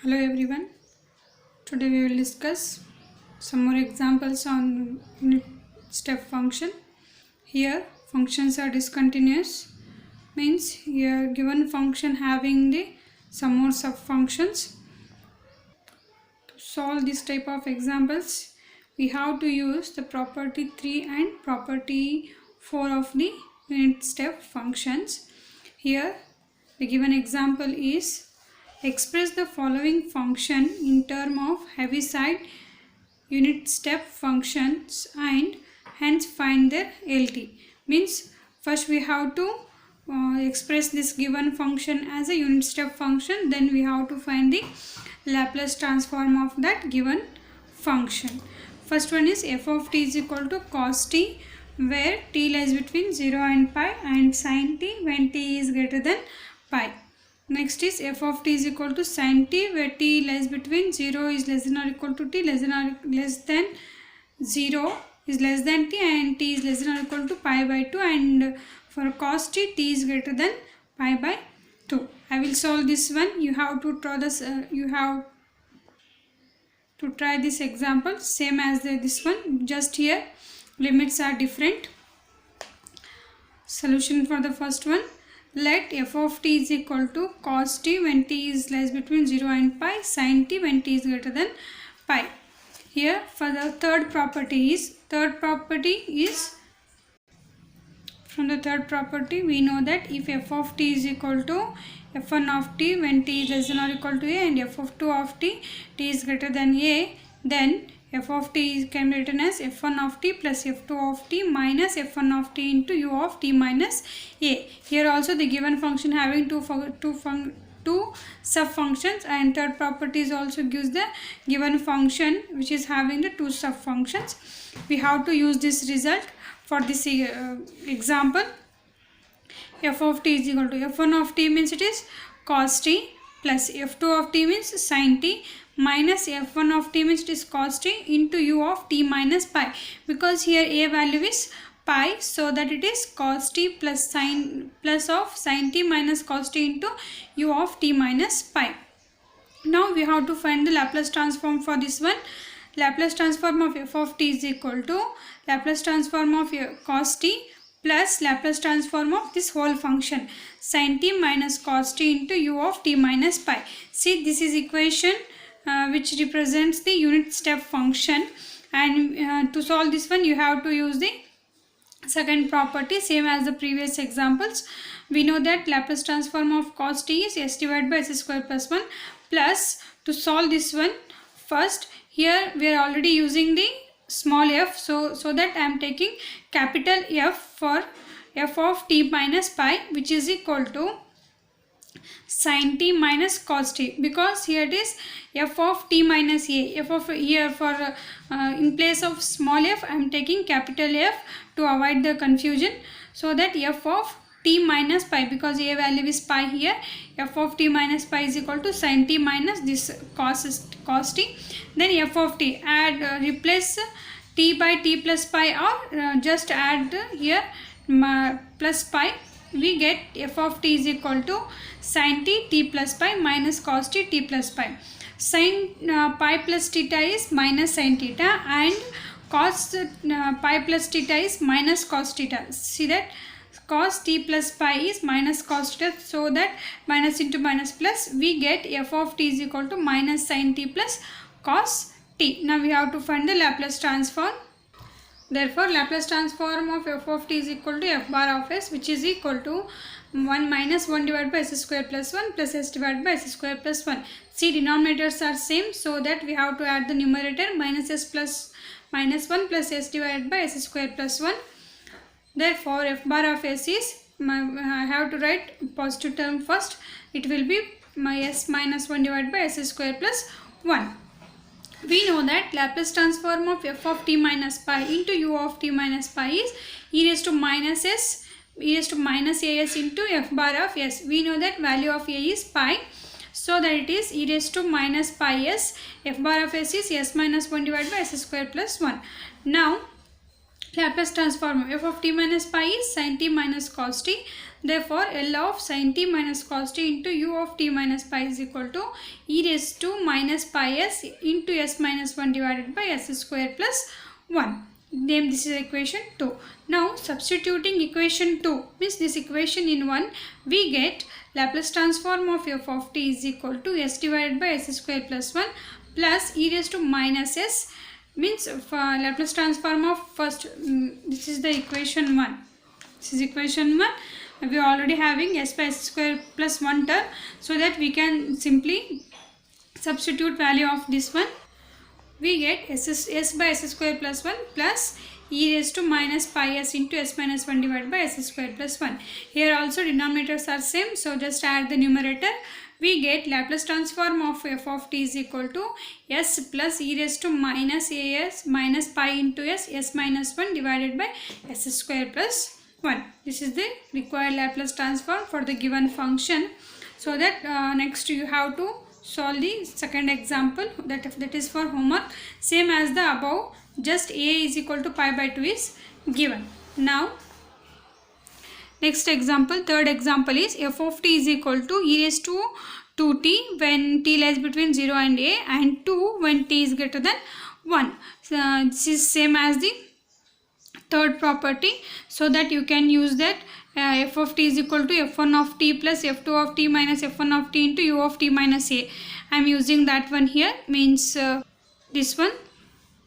Hello everyone. Today we will discuss some more examples on unit step function. Here functions are discontinuous, means here given function having the some more sub-functions. To solve this type of examples, we have to use the property 3 and property 4 of the unit step functions. Here the given example is express the following function in term of Heaviside unit step functions and hence find their LT. Means first we have to express this given function as a unit step function, then we have to find the Laplace transform of that given function. First one is f of t is equal to cos t where t lies between 0 and pi, and sin t when t is greater than pi. Next is f of t is equal to sin t where t lies between 0 is less than or equal to t, less than 0 is less than t, and t is less than or equal to pi by 2, and for cos t, t is greater than pi by 2. I will solve this one. You have to draw this. You have to try this example same as this one. Just here limits are different. Solution for the first one. Let f of t is equal to cos t when t is lies between 0 and pi, sin t when t is greater than pi. Here for the third property is from the third property we know that if f of t is equal to f1 of t when t is less than or equal to a, and f of 2 of t is greater than a, then f of t can be written as f1 of t plus f2 of t minus f1 of t into u of t minus a. Here also the given function having two sub-functions, and third properties also gives the given function which is having the two sub-functions. We have to use this result for this example. F of t is equal to f1 of t means it is cos t plus f2 of t means sin t minus f1 of t means it is cos t into u of t minus pi, because here a value is pi, so that it is cos t plus of sin t minus cos t into u of t minus pi. Now we have to find the Laplace transform for this one. Laplace transform of f of t is equal to Laplace transform of cos t plus Laplace transform of this whole function sin t minus cos t into u of t minus pi. See, this is equation which represents the unit step function, and to solve this one you have to use the second property same as the previous examples. We know that Laplace transform of cos t is s divided by s square plus 1, plus to solve this one first here we are already using the small f, so that I am taking capital F for f of t minus pi, which is equal to sin t minus cos t, because here it is f of t minus a. F of here for in place of small f I am taking capital F to avoid the confusion, so that f of t minus pi, because a value is pi here, f of t minus pi is equal to sin t minus this cos t. Then f of t, add replace t by t plus pi, or just add here plus pi, we get f of t is equal to sin t t plus pi minus cos t t plus pi. Sin pi plus theta is minus sin theta, and cos pi plus theta is minus cos theta. See that cos t plus pi is minus cos theta, so that minus into minus plus we get f of t is equal to minus sin t plus cos t. Now we have to find the Laplace transform. Therefore Laplace transform of f of t is equal to f bar of s, which is equal to 1 minus 1 divided by s square plus 1 plus s divided by s square plus 1. See, denominators are same, so that we have to add the numerator minus s plus minus 1 plus s divided by s square plus 1. Therefore f bar of s is, I have to write positive term first, it will be my s minus 1 divided by s square plus 1. We know that Laplace transform of f of t minus pi into u of t minus pi is e raised to minus as into f bar of s. We know that value of a is pi, so that it is e raised to minus pi s. F bar of s is s minus 1 divided by s square plus 1. Now Laplace transform of f of t minus pi is sin t minus cos t. Therefore, L of sin t minus cos t into u of t minus pi is equal to e raised to minus pi s into s minus 1 divided by s square plus 1. Name this is equation 2. Now substituting equation 2 means this equation in 1, we get Laplace transform of f of t is equal to s divided by s square plus 1 plus e raised to minus s means Laplace transform of first this is the equation 1. This is equation 1. We are already having s by s square plus 1 term, so that we can simply substitute value of this one. We get s by s square plus 1 plus e raised to minus pi s into s minus 1 divided by s square plus 1. Here also denominators are same, so just add the numerator. We get Laplace transform of f of t is equal to s plus e raised to minus as minus pi into s minus 1 divided by s square plus 1. This is the required Laplace transform for the given function. So that next you have to solve the second example, that is for homework. Same as the above, just a is equal to pi by 2 is given. Now next example, third example is f of t is equal to e raised to 2t when t lies between 0 and a, and 2 when t is greater than 1. This is same as the third property, so that you can use that f of t is equal to f1 of t plus f2 of t minus f1 of t into u of t minus a. I am using that one here, means this one.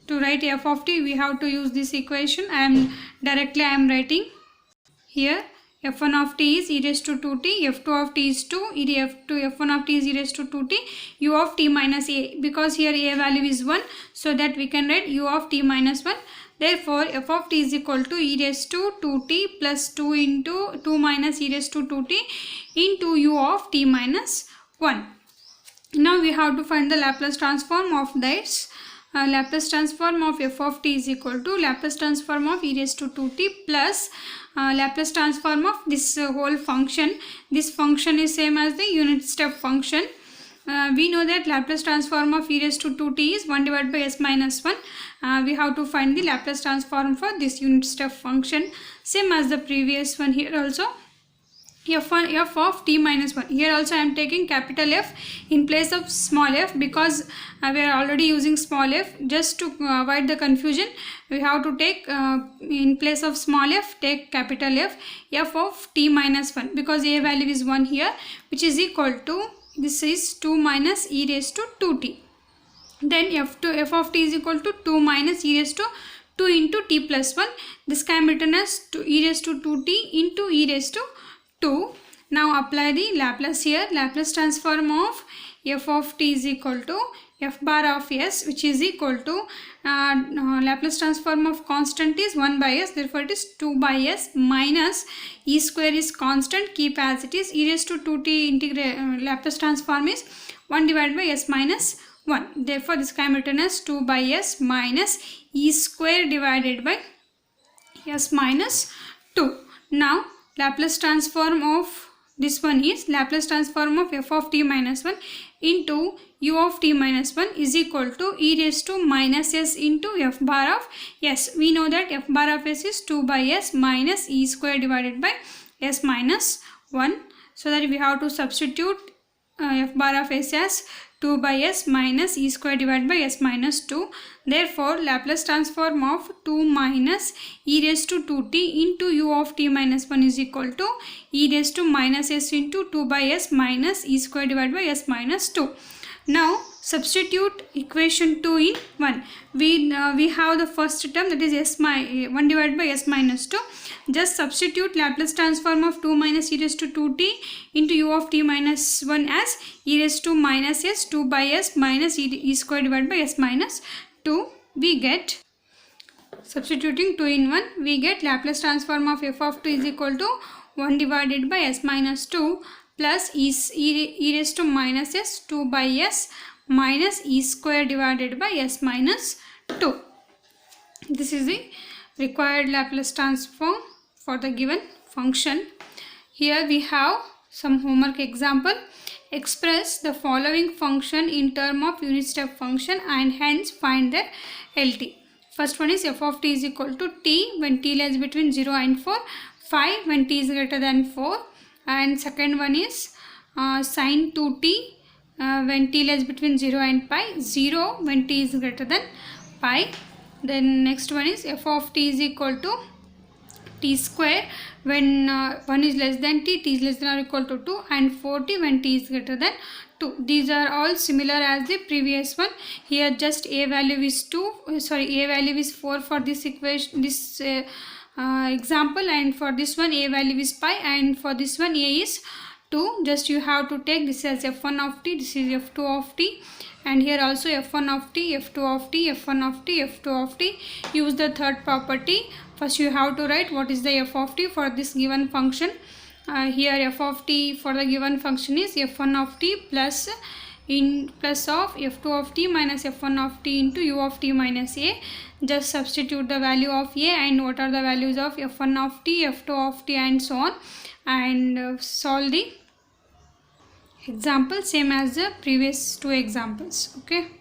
To write f of t, we have to use this equation. I am writing here. f1 of t is e raised to 2t, f2 of t is 2, f1 of t is e raised to 2t, u of t minus a. Because here a value is 1, so that we can write u of t minus 1. Therefore, f of t is equal to e raised to 2t plus 2 into 2 minus e raised to 2t into u of t minus 1. Now we have to find the Laplace transform of this. Laplace transform of f of t is equal to Laplace transform of e raised to 2t plus Laplace transform of this whole function. This function is same as the unit step function. We know that Laplace transform of e raised to 2t is 1 divided by s minus 1. We have to find the Laplace transform for this unit step function. Same as the previous one here also. F of t minus 1. Here also I am taking capital F in place of small f, because we are already using small f. Just to avoid the confusion, we have to take in place of small f, take capital F, f of t minus 1, because a value is 1 here, which is equal to, this is 2 minus e raised to 2t. Then f of t is equal to 2 minus e raised to 2 into t plus 1. This can be written as e raised to 2t into e raised to 2. Now apply the Laplace here. Laplace transform of f of t is equal to f bar of s, which is equal to Laplace transform of constant is 1 by s, therefore it is 2 by s minus e square is constant, keep as it is, e raised to 2t Laplace transform is 1 divided by s minus 1. Therefore this can be written as 2 by s minus e square divided by s minus 2. Now Laplace transform of this one is Laplace transform of f of t minus 1 into u of t minus 1 is equal to e raised to minus s into f bar of s. We know that f bar of s is 2 by s minus e square divided by s minus 1. So that we have to substitute f bar of s as 2 by s minus e square divided by s minus 2. Therefore, Laplace transform of 2 minus e raised to 2t into u of t minus 1 is equal to e raised to minus s into 2 by s minus e square divided by s minus 2. Now, substitute equation 2 in 1. We have the first term, that is 1 divided by s minus 2. Just substitute Laplace transform of 2 minus e raised to 2t into u of t minus 1 as e raised to minus s 2 by s minus e square divided by s minus 2. We get, substituting 2 in 1, we get Laplace transform of f of 2 is equal to 1 divided by s minus 2 plus e raised to minus s 2 by s minus e square divided by s minus 2. This is the required Laplace transform for the given function. Here we have some homework example. Express the following function in term of unit step function and hence find their LT. First one is f of t is equal to t when t lies between 0 and 4. 5 when t is greater than 4, and second one is sine 2t when t lies between 0 and pi, 0 when t is greater than pi. Then next one is f of t is equal to t square when 1 is less than t, t is less than or equal to 2, and 4t when t is greater than 2. These are all similar as the previous one. Here just a value is 4 for this equation, this example, and for this one a value is pi, and for this one a is 2. Just you have to take this as f1 of t, this is f2 of t, and here also f1 of t, f2 of t, f1 of t, f2 of t. Use the third property. First you have to write what is the f of t for this given function. Here f of t for the given function is f1 of t plus of f2 of t minus f1 of t into u of t minus a. Just substitute the value of a and what are the values of f1 of t, f2 of t, and so on, and solve the example same as the previous two examples. Okay.